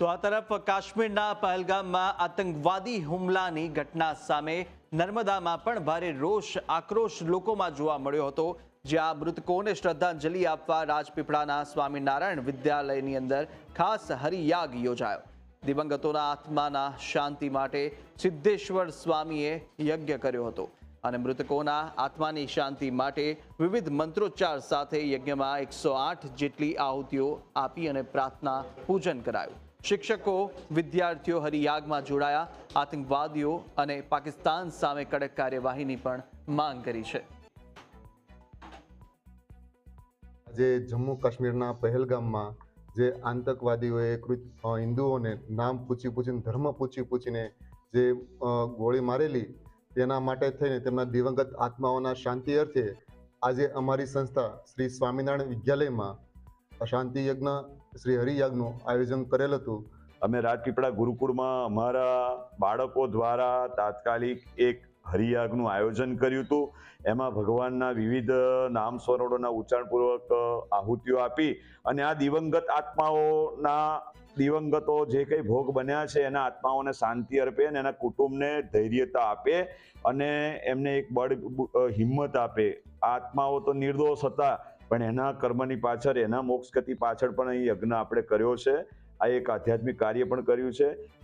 તો આ તરફ કાશ્મીરના પહેલગામમાં આતંકવાદી હુમલાની ઘટના સામે નર્મદામાં પણ ભારે રોષ આક્રોશ લોકોમાં જોવા મળ્યો હતો, જ્યાં મૃતકોને શ્રદ્ધાંજલિ આપવા રાજપીપળાના સ્વામિનારાયણ વિદ્યાલયની અંદર ખાસ હરિયાગ યોજાયો। દિવંગતોના આત્માના શાંતિ માટે સિદ્ધેશ્વર સ્વામીએ યજ્ઞ કર્યો હતો અને મૃતકોના આત્માની શાંતિ માટે વિવિધ મંત્રોચ્ચાર સાથે યજ્ઞમાં 108 જેટલી આહુતિઓ આપી અને પ્રાર્થના પૂજન કરાયું। શિક્ષકો વિદ્યાર્થીઓ હરિયાગમાં જોડાયા, આતંકવાદીઓ અને પાકિસ્તાન સામે કડક કાર્યવાહીની પણ માંગ કરી છે। આજે જમ્મુ કાશ્મીરના પહેલગામમાં જે આતંકવાદીઓએ હિન્દુઓને નામ પૂછીને ધર્મ પૂછીને જે ગોળી મારેલી, તેના માટે થઈને તેમના દિવંગત આત્માઓના શાંતિ અર્થે આજે અમારી સંસ્થા શ્રી સ્વામિનારાયણ વિદ્યાલયમાં શાંતિ યજ્ઞ શ્રી હરિયાગનું આયોજન કરેલ હતું। અમે રાજપીપળા ગુરુકુળમાં અમારા બાળકો દ્વારા તાત્કાલિક એક હરિયાગનું આયોજન કર્યું હતું। એમાં ભગવાનના વિવિધ નામ સ્વરોના ઉચ્ચારણપૂર્વક આહુતિઓ આપી અને આ દિવંગત આત્માઓના દિવંગતો જે કંઈ ભોગ બન્યા છે એના આત્માઓને શાંતિ અર્પે અને એના કુટુંબને ધૈર્યતા આપે અને એમને એક બળ હિંમત આપે। આત્માઓ તો નિર્દોષ હતા, પણ એના કર્મની પાછળ, એના મોક્ષ ગતિ પાછળ પણ અહીં યજ્ઞ આપણે કર્યો છે। આ એક આધ્યાત્મિક કાર્ય પણ કર્યું છે।